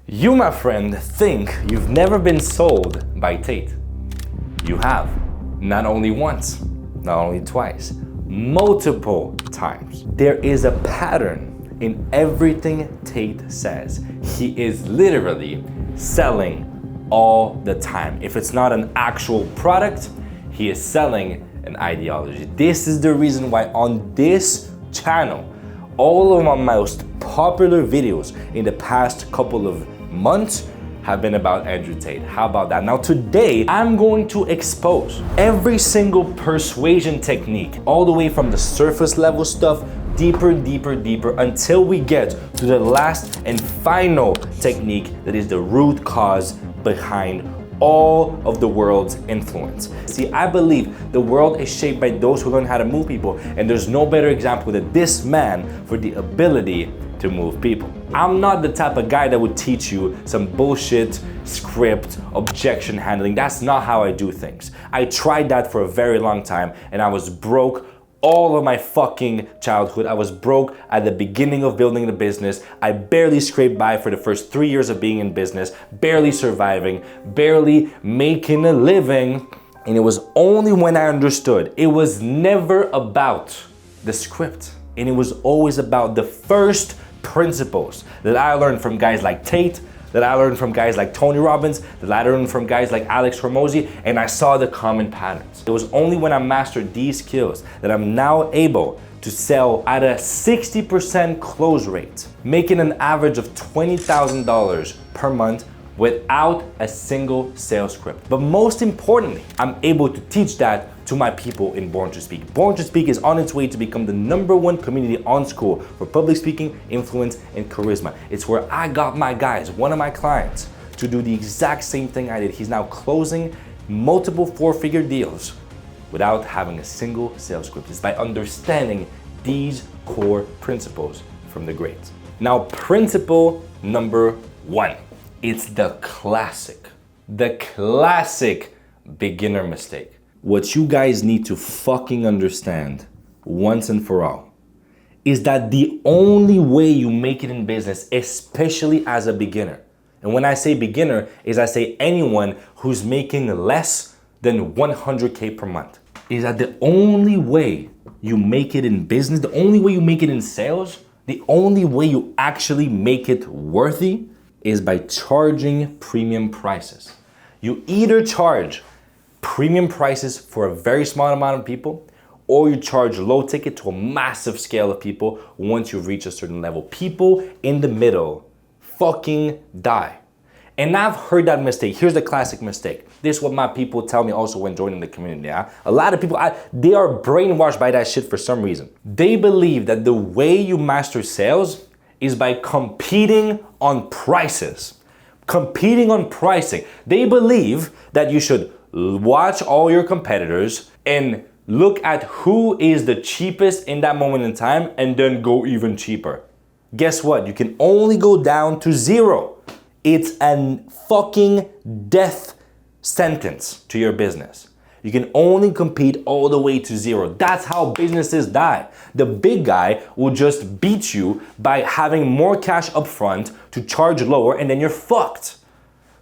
You, my friend, think you've never been sold by Tate. You have. Not only once, not only twice, multiple times. There is a pattern in everything Tate says. He is literally selling all the time. If it's not an actual product, he is selling an ideology. This is the reason why on this channel, all of my most popular videos in the past couple of months have been about Andrew Tate. How about that? Now today, I'm going to expose every single persuasion technique, all the way from the surface level stuff, deeper, until we get to the last and final technique that is the root cause behind all of the world's influence. See, I believe the world is shaped by those who learn how to move people, and there's no better example than this man for the ability to move people. I'm not the type of guy that would teach you some bullshit script, objection handling. That's not how I do things. I tried that for a very long time and I was broke all of my fucking childhood. I was broke at the beginning of building the business. I barely scraped by for the first 3 years of being in business, barely surviving, barely making a living. And it was only when I understood it was never about the script. And it was always about the first principles that I learned from guys like Tate, that I learned from guys like Tony Robbins, that I learned from guys like Alex Hormozi, and I saw the common patterns. It was only when I mastered these skills that I'm now able to sell at a 60% close rate, making an average of $20,000 per month without a single sales script. But most importantly, I'm able to teach that to my people in Born to Speak. Born to Speak is on its way to become the #1 community on school for public speaking, influence, and charisma. It's where I got my guys, one of my clients, to do the exact same thing I did. He's now closing multiple 4-figure deals without having a single sales script. It's by understanding these core principles from the greats. Now, principle number 1. It's the classic beginner mistake. What you guys need to fucking understand once and for all is that the only way you make it in business, especially as a beginner, and when I say beginner, is I say anyone who's making less than 100K per month, is that the only way you make it in business, the only way you make it in sales, the only way you actually make it worthy is by charging premium prices. You either charge premium prices for a very small amount of people, or you charge low ticket to a massive scale of people once you reach a certain level. People in the middle fucking die. And I've heard that mistake. Here's the classic mistake. This is what my people tell me also when joining the community. A lot of people, they are brainwashed by that shit for some reason. They believe that the way you master sales is by competing on prices. Competing on pricing. They believe that you should watch all your competitors and look at who is the cheapest in that moment in time and then go even cheaper. Guess what? You can only go down to 0. It's a fucking death sentence to your business. You can only compete all the way to 0. That's how businesses die. The big guy will just beat you by having more cash up front to charge lower, and then you're fucked.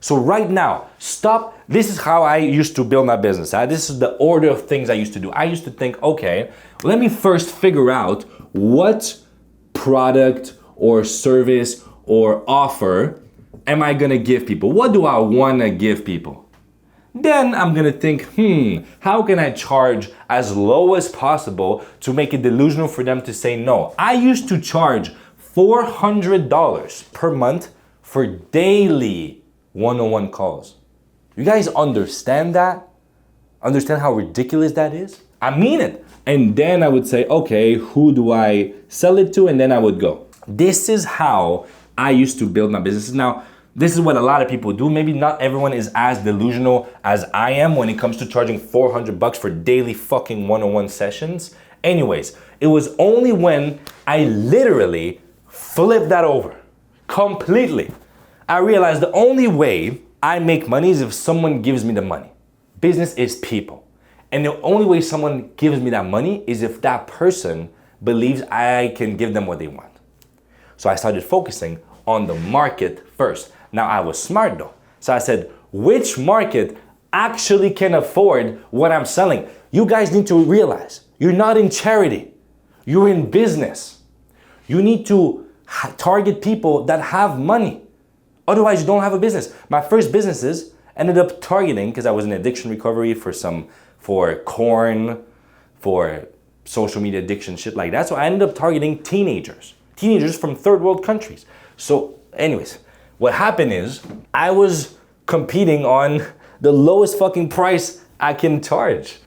So right now, stop. This is how I used to build my business. This is the order of things I used to do. I used to think, okay, let me first figure out what product or service or offer am I gonna give people? What do I wanna give people? Then I'm gonna think, how can I charge as low as possible to make it delusional for them to say no? I used to charge $400 per month for daily one-on-one calls. You guys understand that? Understand how ridiculous that is? I mean it. And then I would say, okay, who do I sell it to? And then I would go. This is how I used to build my business. Now, this is what a lot of people do. Maybe not everyone is as delusional as I am when it comes to charging $400 for daily fucking one-on-one sessions. Anyways, it was only when I literally flipped that over completely. I realized the only way I make money is if someone gives me the money. Business is people. And the only way someone gives me that money is if that person believes I can give them what they want. So I started focusing on the market first. Now I was smart though. So I said, which market actually can afford what I'm selling? You guys need to realize, you're not in charity, you're in business. You need to target people that have money. Otherwise you don't have a business. My first businesses ended up targeting, because I was in addiction recovery for corn, for social media addiction, shit like that. So I ended up targeting teenagers from third world countries. So anyways, what happened is I was competing on the lowest fucking price I can charge.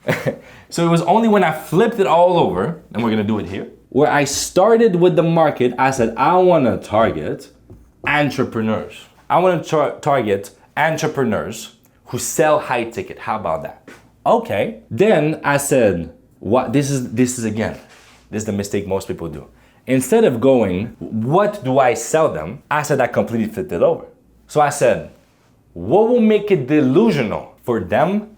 So it was only when I flipped it all over, and we're gonna do it here, where I started with the market. I said, I wanna target entrepreneurs. I wanna target entrepreneurs who sell high ticket. How about that? Okay. Then I said, what? This is the mistake most people do. Instead of going, what do I sell them? I said, I completely flipped it over. So I said, what will make it delusional for them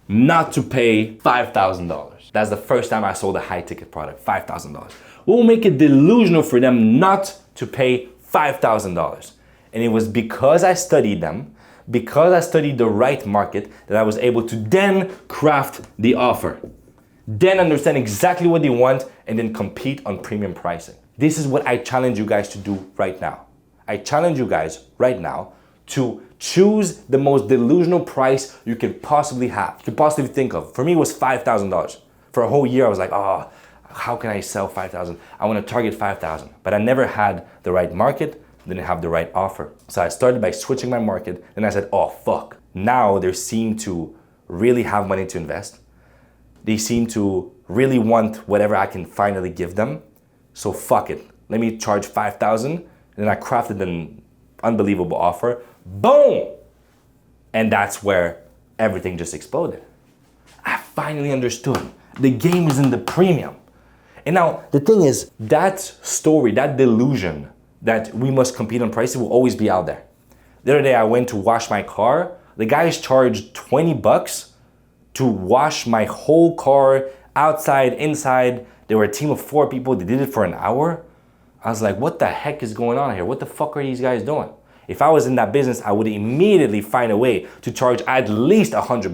not to pay $5,000? That's the first time I sold a high ticket product, $5,000. What will make it delusional for them not to pay $5,000? And it was because I studied them, because I studied the right market, that I was able to then craft the offer. Then understand exactly what they want and then compete on premium pricing. This is what I challenge you guys to do right now. I challenge you guys right now to choose the most delusional price you can possibly have, you can possibly think of. For me, it was $5,000. For a whole year, I was like, oh, how can I sell 5,000? I want to target 5,000. But I never had the right market, didn't have the right offer. So I started by switching my market, and I said, oh, fuck. Now they seem to really have money to invest. They seem to really want whatever I can finally give them. So fuck it. Let me charge 5,000. And then I crafted an unbelievable offer. Boom! And that's where everything just exploded. I finally understood. The game is in the premium. And now the thing is, that story, that delusion that we must compete on prices will always be out there. The other day I went to wash my car. The guys charged $20 to wash my whole car, outside, inside. They were a team of 4 people. They did it for an hour. I was like, what the heck is going on here? What the fuck are these guys doing? If I was in that business, I would immediately find a way to charge at least $100.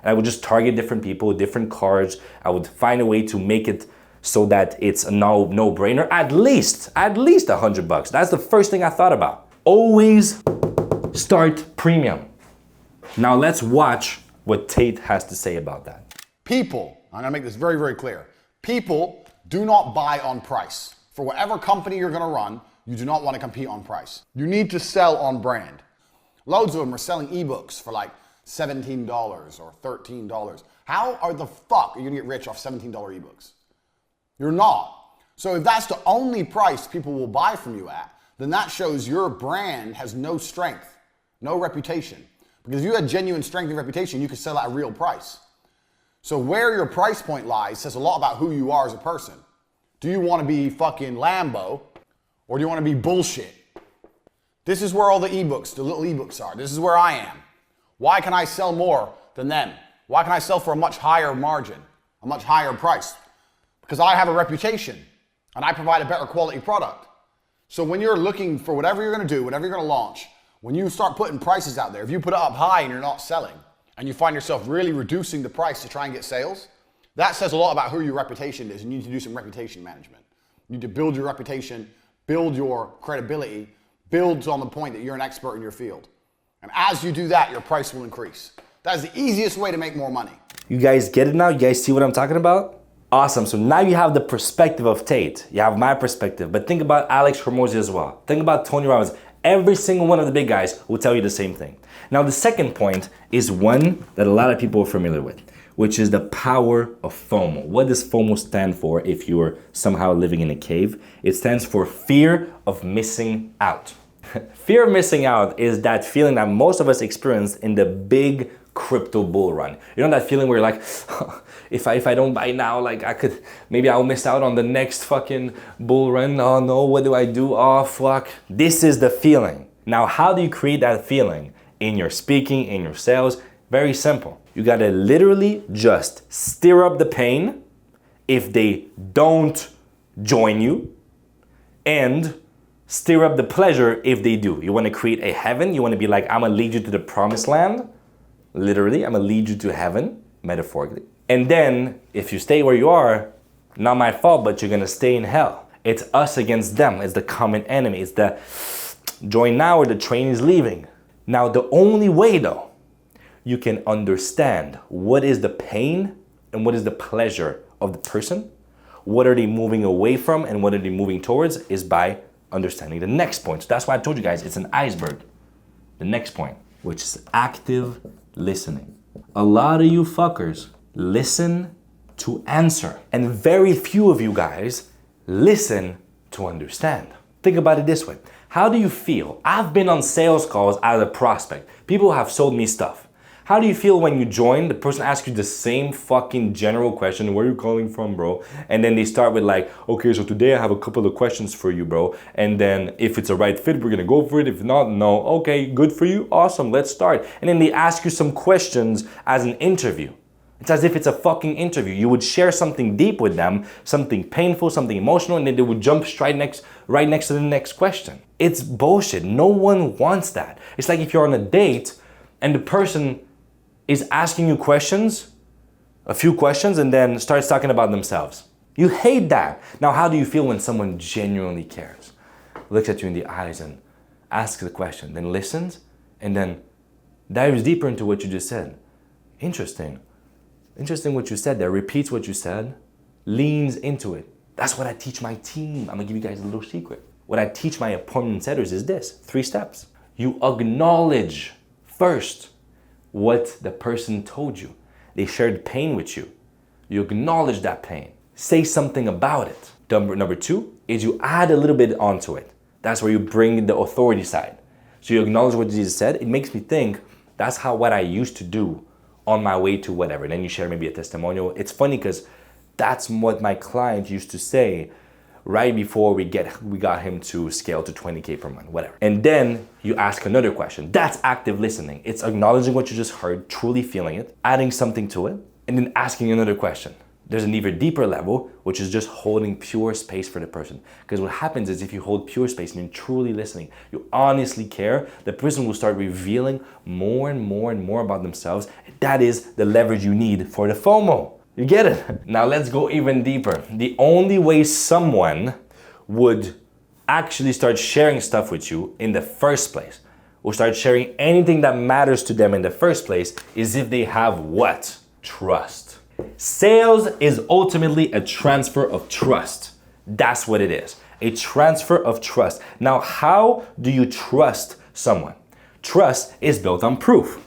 And I would just target different people, different cars. I would find a way to make it so that it's a no-brainer. At least $100. That's the first thing I thought about. Always start premium. Now let's watch what Tate has to say about that. People, I'm gonna make this very, very clear. People do not buy on price. For whatever company you're gonna run, you do not want to compete on price. You need to sell on brand. Loads of them are selling ebooks for like $17 or $13. How are the fuck are you gonna get rich off $17 ebooks? You're not. So if that's the only price people will buy from you at, then that shows your brand has no strength, no reputation. Because if you had genuine strength and reputation, you could sell at a real price. So where your price point lies says a lot about who you are as a person. Do you want to be fucking Lambo, or do you want to be bullshit? This is where all the ebooks, the little ebooks are. This is where I am. Why can I sell more than them? Why can I sell for a much higher margin, a much higher price? Because I have a reputation and I provide a better quality product. So when you're looking for whatever you're going to do, whatever you're going to launch, when you start putting prices out there, if you put it up high and you're not selling, and you find yourself really reducing the price to try and get sales, that says a lot about who your reputation is. You need to do some reputation management. You need to build your reputation, build your credibility, build on the point that you're an expert in your field. And as you do that, your price will increase. That is the easiest way to make more money. You guys get it now? You guys see what I'm talking about? Awesome. So now you have the perspective of Tate. You have my perspective. But think about Alex Hormozi as well. Think about Tony Robbins. Every single one of the big guys will tell you the same thing. Now the second point is one that a lot of people are familiar with, which is the power of FOMO. What does FOMO stand for if you're somehow living in a cave? It stands for fear of missing out. Fear of missing out is that feeling that most of us experience in the big crypto bull run. You know that feeling where you're like, if I don't buy now, like maybe I'll miss out on the next fucking bull run. Oh no, what do I do? Oh fuck. This is the feeling. Now, how do you create that feeling in your speaking, in your sales? Very simple. You gotta literally just stir up the pain if they don't join you and stir up the pleasure if they do. You want to create a heaven. You want to be like, I'm going to lead you to the promised land. Literally, I'm going to lead you to heaven, metaphorically. And then if you stay where you are, not my fault, but you're going to stay in hell. It's us against them. It's the common enemy. It's the join now or the train is leaving. Now, the only way though, you can understand what is the pain and what is the pleasure of the person, what are they moving away from and what are they moving towards, is by understanding the next point. So that's why I told you guys it's an iceberg. The next point, which is active listening. A lot of you fuckers listen to answer, and very few of you guys listen to understand. Think about it this way. How do you feel? I've been on sales calls as a prospect. People have sold me stuff. How do you feel when you join, the person asks you the same fucking general question, where are you calling from, bro? And then they start with like, okay, so today I have a couple of questions for you, bro. And then if it's a right fit, we're gonna go for it. If not, no. Okay, good for you, awesome, let's start. And then they ask you some questions as an interview. It's as if it's a fucking interview. You would share something deep with them, something painful, something emotional, and then they would jump right next to the next question. It's bullshit. No one wants that. It's like if you're on a date and the person is asking you questions, a few questions, and then starts talking about themselves. You hate that. Now, how do you feel when someone genuinely cares? Looks at you in the eyes and asks the question, then listens, and then dives deeper into what you just said. Interesting what you said there, repeats what you said, leans into it. That's what I teach my team. I'm gonna give you guys a little secret. What I teach my appointment setters is this, 3 steps. You acknowledge first what the person told you. They shared pain with you. You acknowledge that pain. Say something about it. Number 2 is you add a little bit onto it. That's where you bring the authority side. So you acknowledge what Jesus said. It makes me think that's what I used to do on my way to whatever. Then you share maybe a testimonial. It's funny because that's what my client used to say right before we got him to scale to 20K per month, whatever. And then you ask another question. That's active listening. It's acknowledging what you just heard, truly feeling it, adding something to it, and then asking another question. There's an even deeper level, which is just holding pure space for the person. Because what happens is if you hold pure space and you're truly listening, you honestly care, the person will start revealing more and more and more about themselves. That is the leverage you need for the FOMO. You get it? Now let's go even deeper. The only way someone would actually start sharing stuff with you in the first place, or start sharing anything that matters to them in the first place, is if they have what? Trust. Sales is ultimately a transfer of trust. That's what it is. A transfer of trust. Now, how do you trust someone? Trust is built on proof.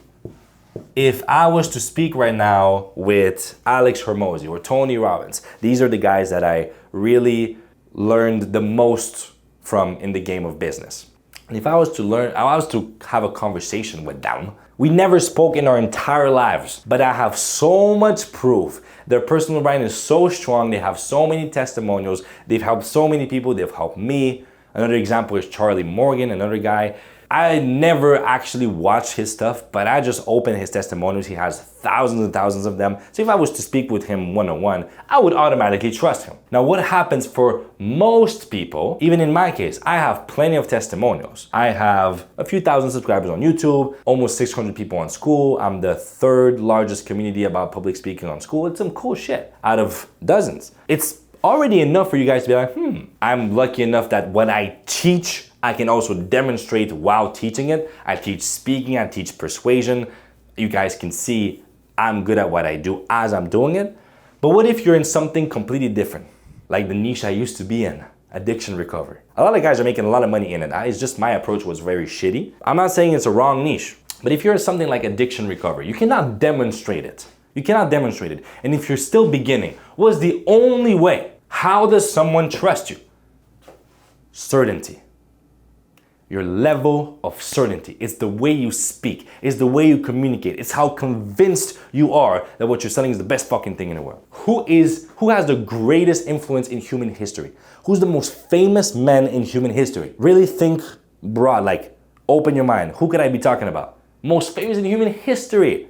If I was to speak right now with Alex Hormozy or Tony Robbins, these are the guys that I really learned the most from in the game of business. And if I was to have a conversation with them, we never spoke in our entire lives, but I have so much proof. Their personal brand is so strong. They have so many testimonials. They've helped so many people. They've helped me. Another example is Charlie Morgan, another guy. I never actually watched his stuff, but I just opened his testimonials. He has thousands and thousands of them. So if I was to speak with him one-on-one, I would automatically trust him. Now, what happens for most people, even in my case, I have plenty of testimonials. I have a few thousand subscribers on YouTube, almost 600 people on School. I'm the 3rd largest community about public speaking on School. It's some cool shit out of dozens. It's already enough for you guys to be like, I'm lucky enough that what I teach, I can also demonstrate while teaching it. I teach speaking, I teach persuasion. You guys can see I'm good at what I do as I'm doing it. But what if you're in something completely different? Like the niche I used to be in, addiction recovery. A lot of guys are making a lot of money in it. It's just my approach was very shitty. I'm not saying it's a wrong niche, but if you're in something like addiction recovery, you cannot demonstrate it. You cannot demonstrate it. And if you're still beginning, what's the only way? How does someone trust you? Certainty. Your level of certainty. It's the way you speak. It's the way you communicate. It's how convinced you are that what you're selling is the best fucking thing in the world. Who has the greatest influence in human history? Who's the most famous man in human history? Really think broad, like open your mind. Who could I be talking about? Most famous in human history?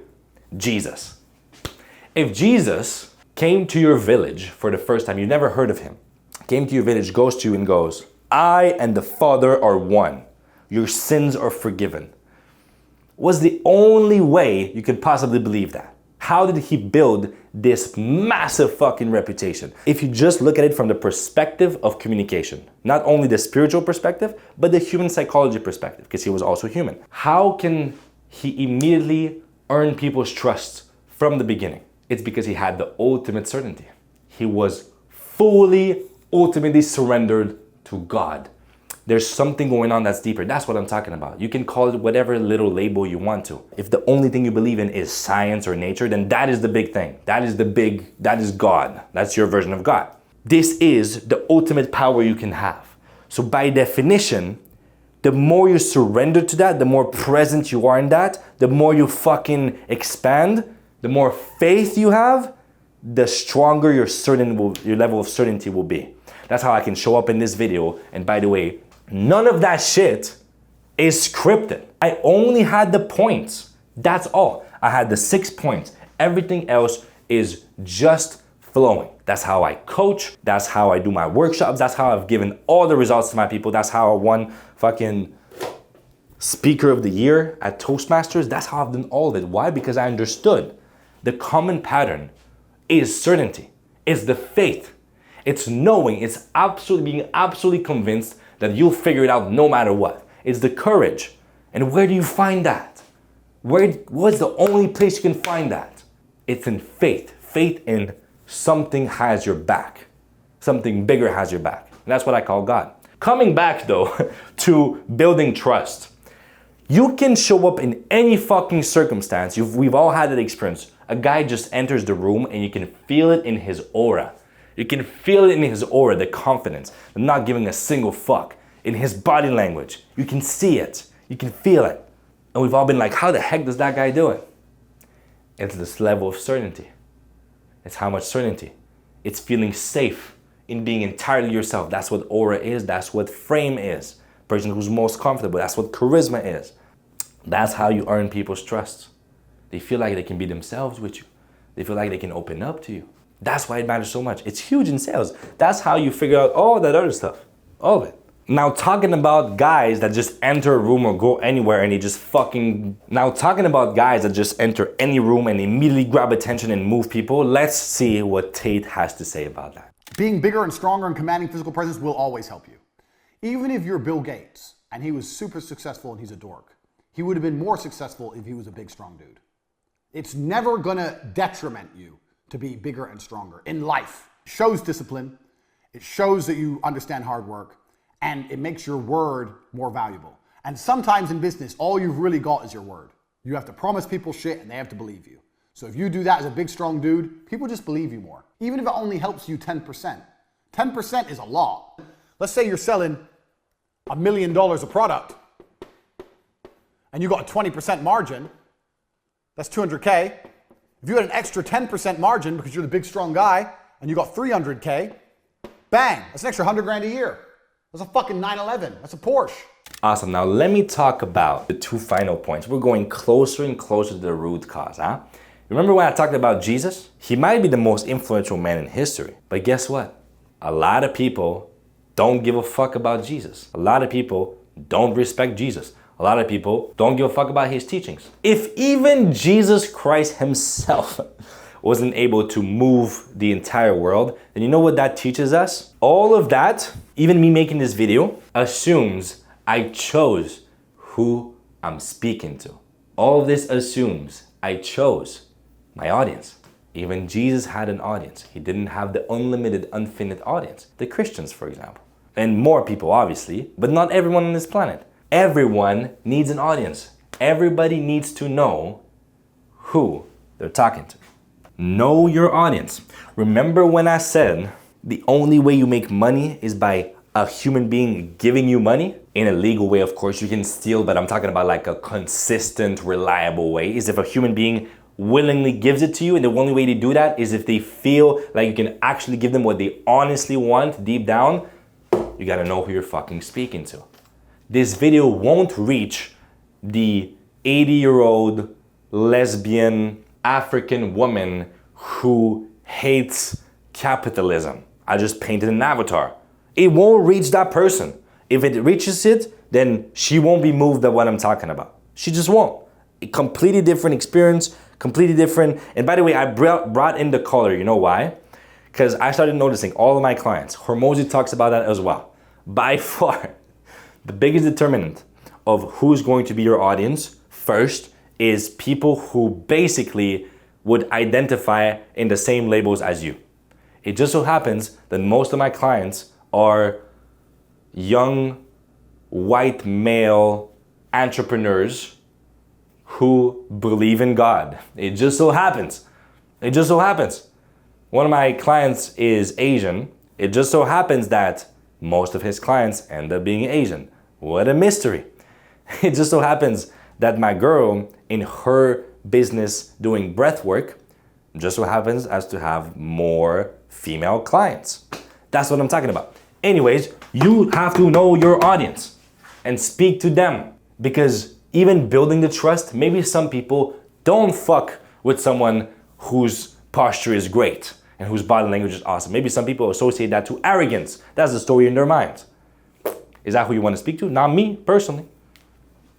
Jesus. If Jesus came to your village for the first time, you never heard of him, came to your village, goes to you and goes, I and the Father are one. Your sins are forgiven. Was the only way you could possibly believe that. How did he build this massive fucking reputation? If you just look at it from the perspective of communication, not only the spiritual perspective, but the human psychology perspective, because he was also human. How can he immediately earn people's trust from the beginning? It's because he had the ultimate certainty. He was fully, ultimately surrendered to God. There's something going on that's deeper. That's what I'm talking about. You can call it whatever little label you want to. If the only thing you believe in is science or nature, then that is the big thing. That is God. That's your version of God. This is the ultimate power you can have. So by definition, the more you surrender to that, the more present you are in that, the more you fucking expand, the more faith you have, the stronger your level of certainty will be. That's how I can show up in this video. And by the way, none of that shit is scripted. I only had the points. That's all. I had the 6 points. Everything else is just flowing. That's how I coach. That's how I do my workshops. That's how I've given all the results to my people. That's how I won fucking Speaker of the Year at Toastmasters. That's how I've done all of it. Why? Because I understood the common pattern is certainty. It's the faith. It's knowing. It's being absolutely convinced that you'll figure it out no matter what. It's the courage. And where do you find that? What's the only place you can find that? It's in faith. Faith in something has your back. Something bigger has your back. And that's what I call God. Coming back though to building trust. You can show up in any fucking circumstance. We've all had that experience. A guy just enters the room and you can feel it in his aura. You can feel it in his aura, the confidence, the not giving a single fuck. In his body language. You can see it. You can feel it. And we've all been like, how the heck does that guy do it? It's this level of certainty. It's how much certainty. It's feeling safe in being entirely yourself. That's what aura is. That's what frame is. Person who's most comfortable. That's what charisma is. That's how you earn people's trust. They feel like they can be themselves with you. They feel like they can open up to you. That's why it matters so much. It's huge in sales. That's how you figure out all that other stuff. All of it. Now talking about guys that just enter a room or go anywhere and they just Now talking about guys that just enter any room and immediately grab attention and move people, let's see what Tate has to say about that. Being bigger and stronger and commanding physical presence will always help you. Even if you're Bill Gates and he was super successful and he's a dork, he would have been more successful if he was a big, strong dude. It's never gonna detriment you to be bigger and stronger in life. It shows discipline. It shows that you understand hard work. And it makes your word more valuable. And sometimes in business, all you've really got is your word. You have to promise people shit and they have to believe you. So if you do that as a big, strong dude, people just believe you more. Even if it only helps you 10%. 10% is a lot. Let's say you're selling $1 million of product and you got a 20% margin. That's 200K. If you had an extra 10% margin because you're the big, strong guy and you got 300K, bang, that's an extra 100 grand a year. That's a fucking 911. That's a Porsche. Awesome. Now let me talk about the 2 final points. We're going closer and closer to the root cause, huh? Remember when I talked about Jesus? He might be the most influential man in history. But guess what? A lot of people don't give a fuck about Jesus. A lot of people don't respect Jesus. A lot of people don't give a fuck about his teachings. If even Jesus Christ himself wasn't able to move the entire world, then you know what that teaches us? All of that, even me making this video, assumes I chose who I'm speaking to. All of this assumes I chose my audience. Even Jesus had an audience. He didn't have the unlimited, infinite audience. The Christians, for example. And more people, obviously, but not everyone on this planet. Everyone needs an audience. Everybody needs to know who they're talking to. Know your audience. Remember when I said the only way you make money is by a human being giving you money? In a legal way, of course, you can steal, but I'm talking about like a consistent, reliable way. Is if a human being willingly gives it to you, and the only way to do that is if they feel like you can actually give them what they honestly want deep down. You gotta know who you're fucking speaking to. This video won't reach the 80-year-old lesbian African woman who hates capitalism. I just painted an avatar. It won't reach that person. If it reaches it, then she won't be moved by what I'm talking about. She just won't. A completely different experience, completely different. And by the way, I brought in the color. You know why? Because I started noticing all of my clients, Hormozy talks about that as well. By far, the biggest determinant of who's going to be your audience first is people who basically would identify in the same labels as you. It just so happens that most of my clients are young, white male entrepreneurs who believe in God. It just so happens. It just so happens. One of my clients is Asian. It just so happens that most of his clients end up being Asian. What a mystery. It just so happens that my girl in her business doing breath work just so happens as to have more female clients. That's what I'm talking about. Anyways, you have to know your audience and speak to them, because even building the trust, maybe some people don't fuck with someone whose posture is great and whose body language is awesome. Maybe some people associate that to arrogance. That's the story in their minds. Is that who you want to speak to? Not me, personally.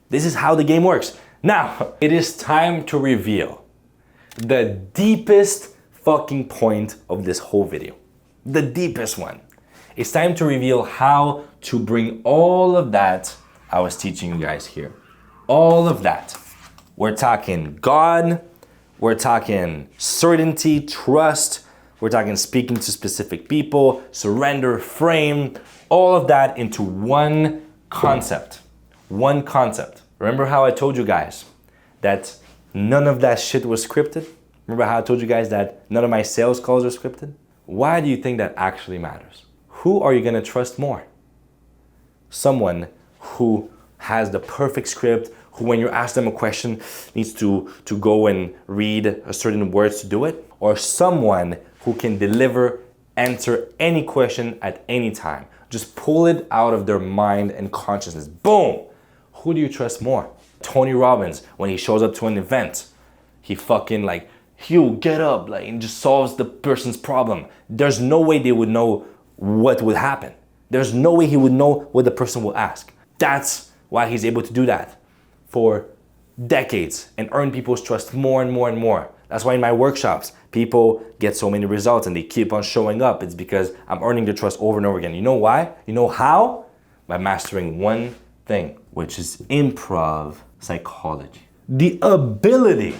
This is how the game works. Now, it is time to reveal the deepest fucking point of this whole video. The deepest one. It's time to reveal how to bring all of that I was teaching you guys here. All of that. We're talking God, we're talking certainty, trust, we're talking speaking to specific people, surrender, frame, all of that into one concept. One concept. Remember how I told you guys that none of that shit was scripted? Remember how I told you guys that none of my sales calls are scripted? Why do you think that actually matters? Who are you gonna trust more? Someone who has the perfect script, who when you ask them a question needs to go and read a certain words to do it? Or someone who can deliver, answer any question at any time. Just pull it out of their mind and consciousness. Boom! Who do you trust more? Tony Robbins, when he shows up to an event, he fucking like, Hugh, get up, like, and just solves the person's problem. There's no way they would know what would happen. There's no way he would know what the person will ask. That's why he's able to do that for decades and earn people's trust more and more and more. That's why in my workshops, people get so many results and they keep on showing up. It's because I'm earning their trust over and over again. You know why? You know how? By mastering one thing, which is improv psychology. The ability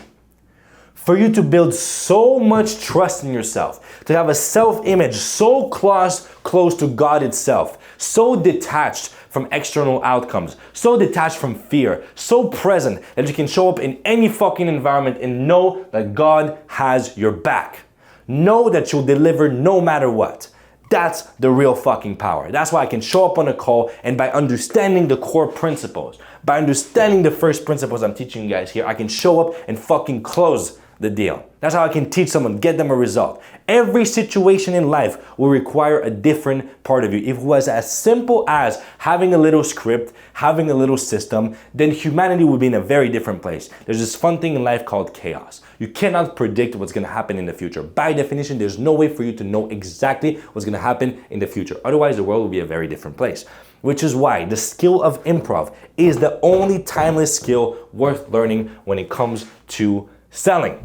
for you to build so much trust in yourself, to have a self-image so close to God itself, so detached from external outcomes, so detached from fear, so present that you can show up in any fucking environment and know that God has your back. Know that you'll deliver no matter what. That's the real fucking power. That's why I can show up on a call, and by understanding the core principles, by understanding the first principles I'm teaching you guys here, I can show up and fucking close the deal. That's how I can teach someone, get them a result. Every situation in life will require a different part of you. If it was as simple as having a little script, having a little system, then humanity would be in a very different place. There's this fun thing in life called chaos. You cannot predict what's gonna happen in the future. By definition, there's no way for you to know exactly what's gonna happen in the future. Otherwise, the world will be a very different place. Which is why the skill of improv is the only timeless skill worth learning when it comes to selling.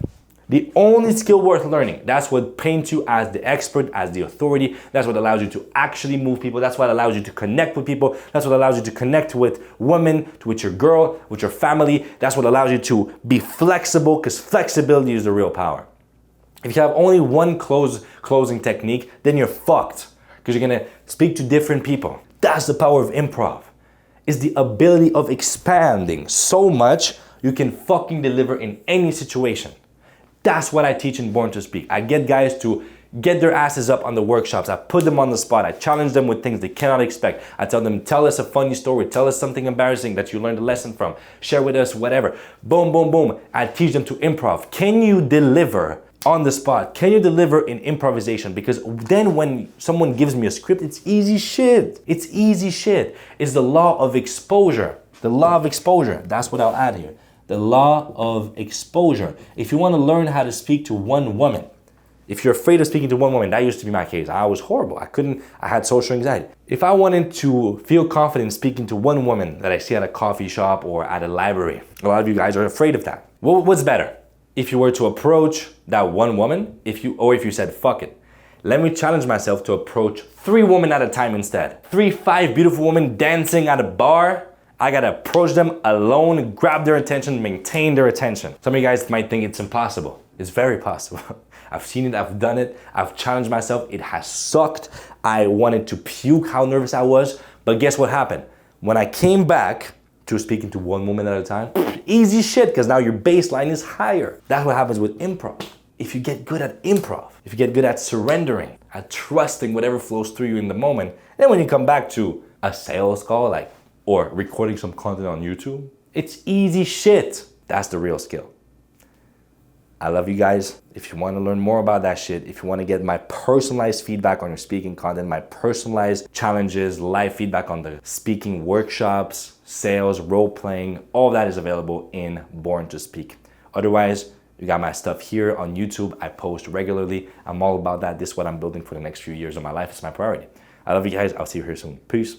The only skill worth learning. That's what paints you as the expert, as the authority. That's what allows you to actually move people. That's what allows you to connect with people. That's what allows you to connect with women, with your girl, with your family. That's what allows you to be flexible, because flexibility is the real power. If you have only one closing technique, then you're fucked, because you're gonna speak to different people. That's the power of improv. Is the ability of expanding so much you can fucking deliver in any situation. That's what I teach in Born to Speak. I get guys to get their asses up on the workshops. I put them on the spot. I challenge them with things they cannot expect. I tell them, tell us a funny story. Tell us something embarrassing that you learned a lesson from. Share with us whatever. Boom, boom, boom. I teach them to improv. Can you deliver on the spot? Can you deliver in improvisation? Because then when someone gives me a script, it's easy shit. It's easy shit. It's the law of exposure. The law of exposure. That's what I'll add here. The law of exposure. If you want to learn how to speak to one woman, If you're afraid of speaking to one woman, that used to be my case. I was horrible. I had social anxiety. If I wanted to feel confident speaking to one woman that I see at a coffee shop or at a library, a lot of you guys are afraid of that. What's better? If you were to approach that one woman, if you said, fuck it, let me challenge myself to approach 3 women at a time instead. 5 beautiful women dancing at a bar. I gotta approach them alone, grab their attention, maintain their attention. Some of you guys might think it's impossible. It's very possible. I've seen it, I've done it, I've challenged myself. It has sucked. I wanted to puke how nervous I was. But guess what happened? When I came back to speaking to one woman at a time, easy shit, because now your baseline is higher. That's what happens with improv. If you get good at improv, if you get good at surrendering, at trusting whatever flows through you in the moment, then when you come back to a sales call, or recording some content on YouTube, it's easy shit. That's the real skill. I love you guys. If you want to learn more about that shit, if you want to get my personalized feedback on your speaking content, my personalized challenges, live feedback on the speaking workshops, sales, role playing, all of that is available in Born to Speak. Otherwise, you got my stuff here on YouTube. I post regularly. I'm all about that. This is what I'm building for the next few years of my life. It's my priority. I love you guys. I'll see you here soon. Peace.